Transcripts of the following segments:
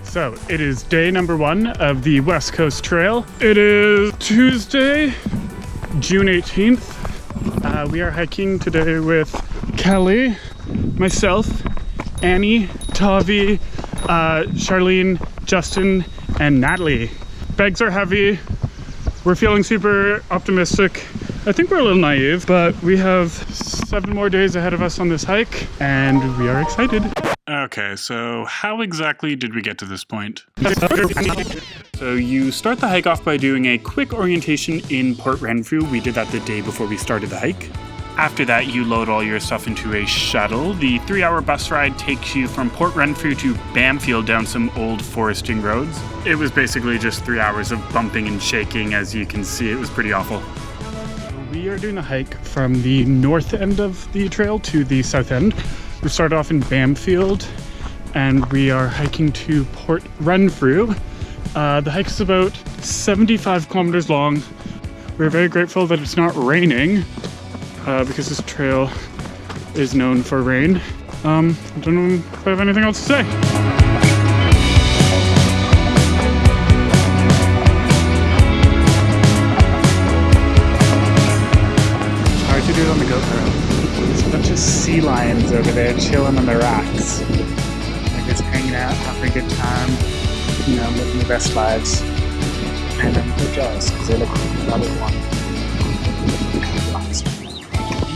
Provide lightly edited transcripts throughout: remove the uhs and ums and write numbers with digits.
So it is day number 1 of the West Coast Trail. It is Tuesday, June 18th. We are hiking today with Kelly, myself, Annie, Tavi, Charlene, Justin, and Natalie. Bags are heavy. We're feeling super optimistic. I think we're a little naive, but we have 7 more days ahead of us on this hike, and we are excited. Okay, so how exactly did we get to this point? So you start the hike off by doing a quick orientation in Port Renfrew. We did that the day before we started the hike. After that, you load all your stuff into a shuttle. The 3-hour bus ride takes you from Port Renfrew to Bamfield down some old foresting roads. It was basically just 3 hours of bumping and shaking. As you can see, it was pretty awful. We are doing the hike from the north end of the trail to the south end. We started off in Bamfield and we are hiking to Port Renfrew. The hike is about 75 kilometers long. We're very grateful that it's not raining because this trail is known for rain. I don't know if I have anything else to say. To do it on the GoPro. There's a bunch of sea lions over there chilling on the rocks. They're just hanging out, having a good time, you know, living their best lives. And I'm pretty jealous because they look rather warm.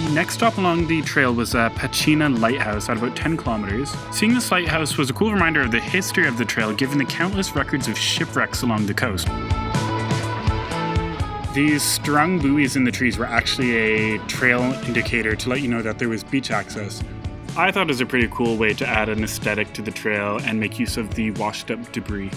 The next stop along the trail was Pachina Lighthouse at about 10 kilometers. Seeing this lighthouse was a cool reminder of the history of the trail given the countless records of shipwrecks along the coast. These strung buoys in the trees were actually a trail indicator to let you know that there was beach access. I thought it was a pretty cool way to add an aesthetic to the trail and make use of the washed up debris.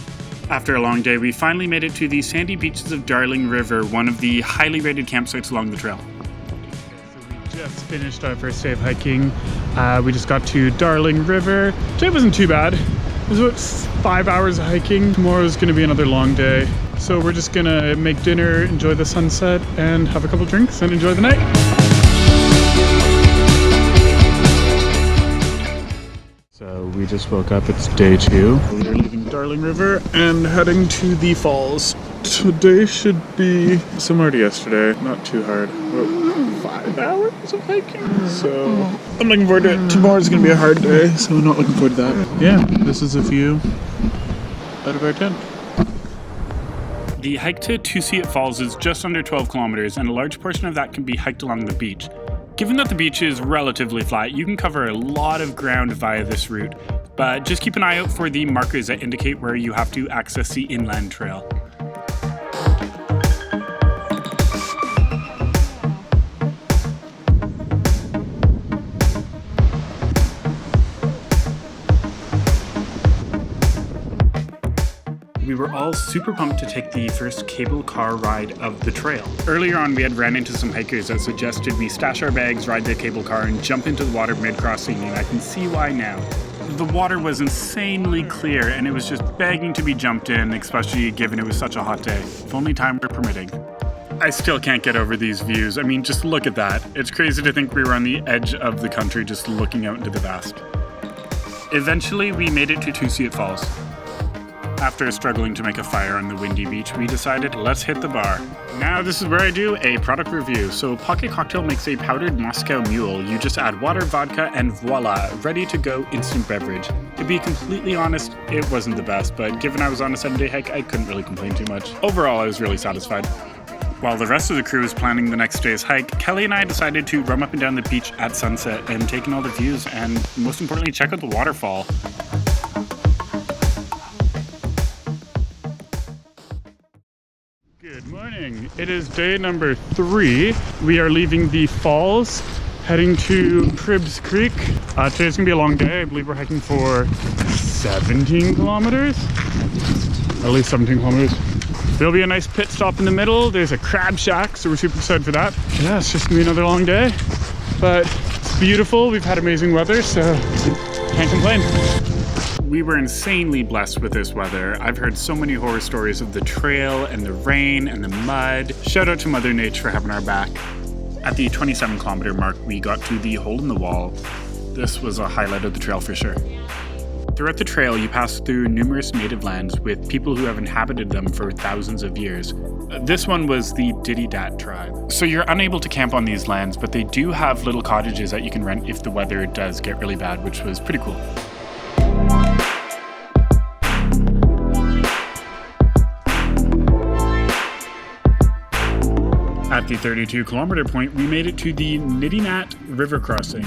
After a long day, we finally made it to the sandy beaches of Darling River, one of the highly rated campsites along the trail. So we just finished our first day of hiking. We just got to Darling River. Today wasn't too bad. It was about 5 hours of hiking. Tomorrow is going to be another long day. So we're just gonna make dinner, enjoy the sunset, and have a couple drinks and enjoy the night. So we just woke up, it's day 2. We're leaving Darling River and heading to the falls. Today should be similar to yesterday, not too hard. About 5 hours of hiking. So I'm looking forward to it. Tomorrow's gonna be a hard day, so I'm not looking forward to that. Yeah, this is a view out of our tent. The hike to Tsusiat Falls is just under 12 kilometers, and a large portion of that can be hiked along the beach. Given that the beach is relatively flat, you can cover a lot of ground via this route, but just keep an eye out for the markers that indicate where you have to access the inland trail. We were all super pumped to take the first cable car ride of the trail. Earlier on, we had ran into some hikers that suggested we stash our bags, ride the cable car, and jump into the water mid-crossing, and I can see why now. The water was insanely clear, and it was just begging to be jumped in, especially given it was such a hot day. If only time were permitting. I still can't get over these views. I mean, just look at that. It's crazy to think we were on the edge of the country just looking out into the vast. Eventually, we made it to Tsusiat Falls. After struggling to make a fire on the windy beach, we decided let's hit the bar. Now this is where I do a product review. So Pocket Cocktail makes a powdered Moscow Mule. You just add water, vodka, and voila, ready to go instant beverage. To be completely honest, it wasn't the best, but given I was on a 7-day hike, I couldn't really complain too much. Overall, I was really satisfied. While the rest of the crew was planning the next day's hike, Kelly and I decided to roam up and down the beach at sunset and take in all the views and, most importantly, check out the waterfall. Good morning. It is day number 3. We are leaving the falls, heading to Cribs Creek. Today's gonna be a long day. I believe we're hiking for 17 kilometers. At least 17 kilometers. There'll be a nice pit stop in the middle. There's a crab shack, so we're super excited for that. Yeah, it's just gonna be another long day, but it's beautiful. We've had amazing weather, so can't complain. We were insanely blessed with this weather. I've heard so many horror stories of the trail and the rain and the mud. Shout out to Mother Nature for having our back. At the 27 kilometer mark, we got to the hole in the wall. This was a highlight of the trail for sure. Throughout the trail, you pass through numerous native lands with people who have inhabited them for thousands of years. This one was the Dididat tribe. So you're unable to camp on these lands, but they do have little cottages that you can rent if the weather does get really bad, which was pretty cool. At the 32-kilometer point, we made it to the Nidinat River crossing.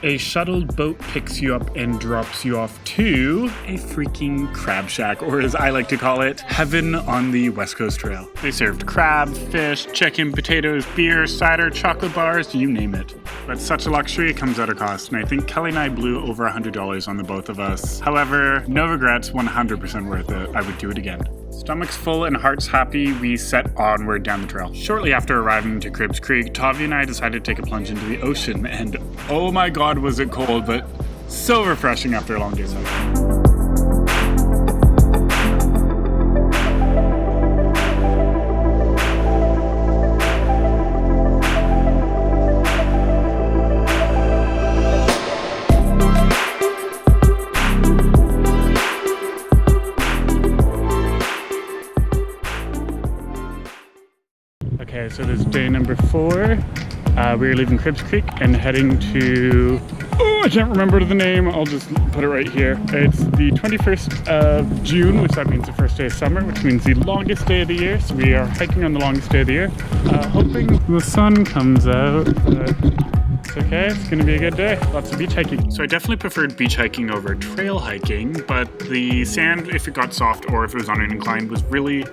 A shuttled boat picks you up and drops you off to a freaking crab shack, or as I like to call it, heaven on the West Coast Trail. They served crab, fish, chicken, potatoes, beer, cider, chocolate bars, you name it. But such a luxury, it comes at a cost, and I think Kelly and I blew over $100 on the both of us. However, no regrets, 100% worth it. I would do it again. Stomachs full and hearts happy, we set onward down the trail. Shortly after arriving to Cribs Creek, Tavi and I decided to take a plunge into the ocean, and oh my god was it cold, but so refreshing after a long day's hiking. Okay, so this is day number 4. We're leaving Cribs Creek and heading to... Oh, I can't remember the name. I'll just put it right here. It's the 21st of June, which that means the first day of summer, which means the longest day of the year. So we are hiking on the longest day of the year. Hoping the sun comes out, but it's okay. It's going to be a good day. Lots of beach hiking. So I definitely preferred beach hiking over trail hiking, but the sand, if it got soft or if it was on an incline, was really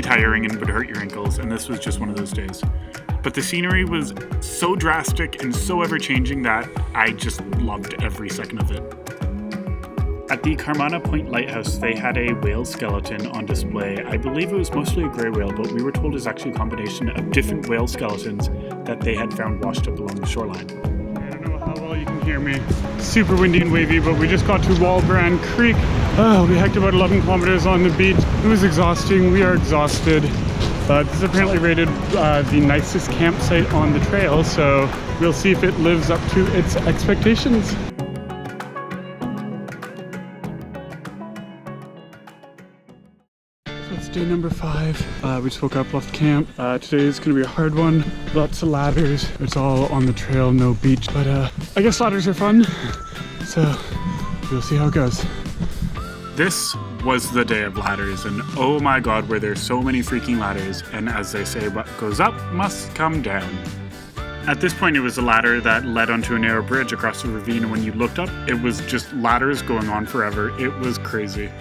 tiring and would hurt your ankles, and this was just one of those days. But the scenery was so drastic and so ever-changing that I just loved every second of it. At the Carmana Point Lighthouse, they had a whale skeleton on display. I believe it was mostly a grey whale, but we were told it was actually a combination of different whale skeletons that they had found washed up along the shoreline. I don't know how well you can hear me. Super windy and wavy, but we just got to Walbran Creek. We hiked about 11 kilometers on the beach. It was exhausting. We are exhausted. But this is apparently rated the nicest campsite on the trail, so we'll see if it lives up to its expectations. So it's day number 5. We just woke up, left camp. Today is going to be a hard one. Lots of ladders. It's all on the trail, no beach. But I guess ladders are fun, so we'll see how it goes. This was the day of ladders, and oh my god, were there so many freaking ladders, and as they say, what goes up must come down. At this point, it was a ladder that led onto a narrow bridge across the ravine, and when you looked up, it was just ladders going on forever. It was crazy.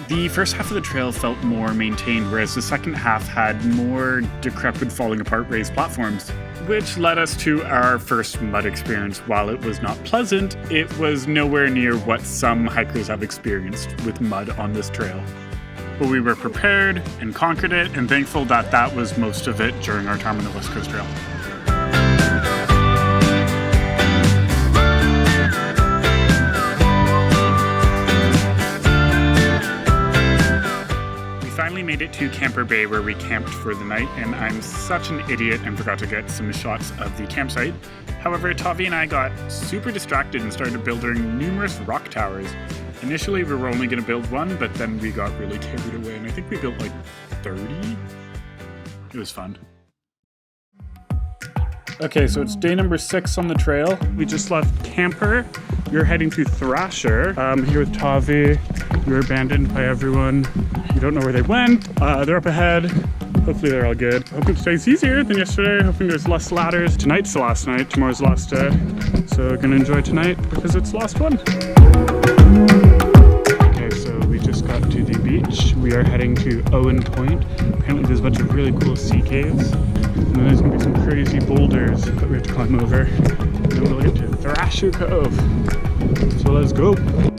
The first half of the trail felt more maintained, whereas the second half had more decrepit, falling apart raised platforms, which led us to our first mud experience. While it was not pleasant, it was nowhere near what some hikers have experienced with mud on this trail. But we were prepared and conquered it, and thankful that that was most of it during our time on the West Coast Trail. Finally made it to Camper Bay, where we camped for the night, and I'm such an idiot and forgot to get some shots of the campsite. However, Tavi and I got super distracted and started building numerous rock towers. Initially we were only going to build one, but then we got really carried away, and I think we built like 30. It was fun. Okay, so it's day number 6 on the trail. We just left Camper. We're heading to Thrasher. I'm here with Tavi. We were abandoned by everyone. We don't know where they went. They're up ahead. Hopefully they're all good. Hoping today's easier than yesterday. Hoping there's less ladders. Tonight's the last night. Tomorrow's the last day. So gonna enjoy tonight because it's the last one. Okay, so we just got to the beach. We are heading to Owen Point. Apparently there's a bunch of really cool sea caves. And then there's gonna be some crazy boulders that we have to climb over. And then we'll get to Thrasher Cove. So let's go.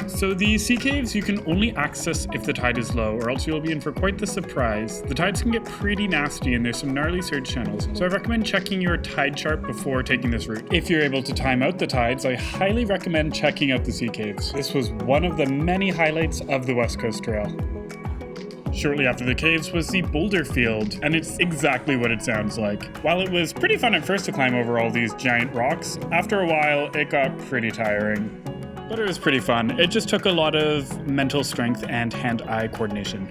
So the sea caves you can only access if the tide is low, or else you'll be in for quite the surprise. The tides can get pretty nasty and there's some gnarly surge channels, so I recommend checking your tide chart before taking this route. If you're able to time out the tides, I highly recommend checking out the sea caves. This was one of the many highlights of the West Coast Trail. Shortly after the caves was the boulder field, and it's exactly what it sounds like. While it was pretty fun at first to climb over all these giant rocks, after a while it got pretty tiring. But it was pretty fun. It just took a lot of mental strength and hand-eye coordination.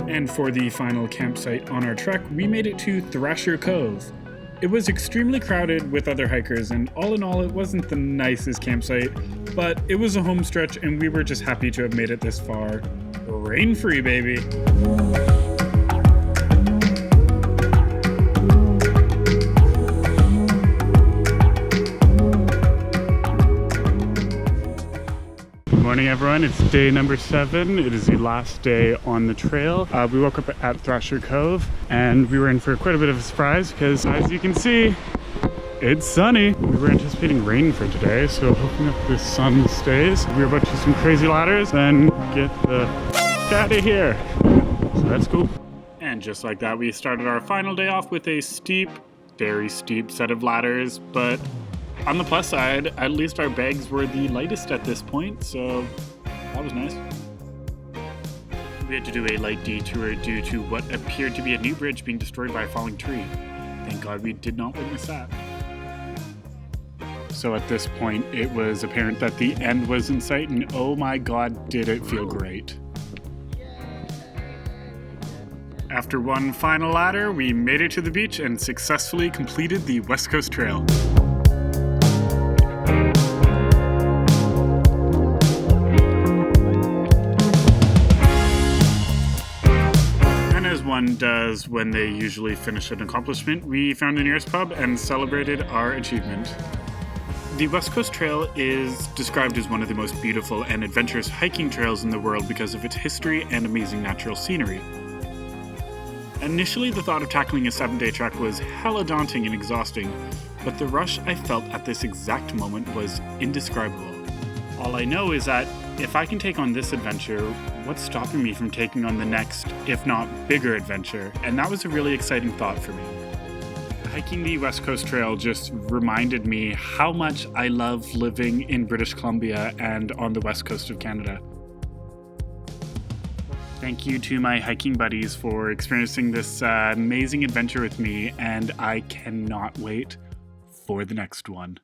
And for the final campsite on our trek, we made it to Thrasher Cove. It was extremely crowded with other hikers, and all in all, it wasn't the nicest campsite, but it was a home stretch and we were just happy to have made it this far. Rain-free, baby! Morning everyone, it's day number 7. It is the last day on the trail. We woke up at Thrasher Cove and we were in for quite a bit of a surprise because, as you can see, it's sunny. We were anticipating rain for today, so hoping that the sun stays. We were about to do some crazy ladders, then get the out of here. So that's cool. And just like that, we started our final day off with a steep, very steep set of ladders, but on the plus side, at least our bags were the lightest at this point, so that was nice. We had to do a light detour due to what appeared to be a new bridge being destroyed by a falling tree. Thank God we did not witness that. So at this point, it was apparent that the end was in sight, and oh my God, did it feel great. After one final ladder, we made it to the beach and successfully completed the West Coast Trail. One does when they usually finish an accomplishment, we found the nearest pub and celebrated our achievement. The West Coast Trail is described as one of the most beautiful and adventurous hiking trails in the world because of its history and amazing natural scenery. Initially, the thought of tackling a 7-day trek was hella daunting and exhausting, but the rush I felt at this exact moment was indescribable. All I know is that if I can take on this adventure, what's stopping me from taking on the next, if not bigger adventure? And that was a really exciting thought for me. Hiking the West Coast Trail just reminded me how much I love living in British Columbia and on the west coast of Canada. Thank you to my hiking buddies for experiencing this amazing adventure with me, and I cannot wait for the next one.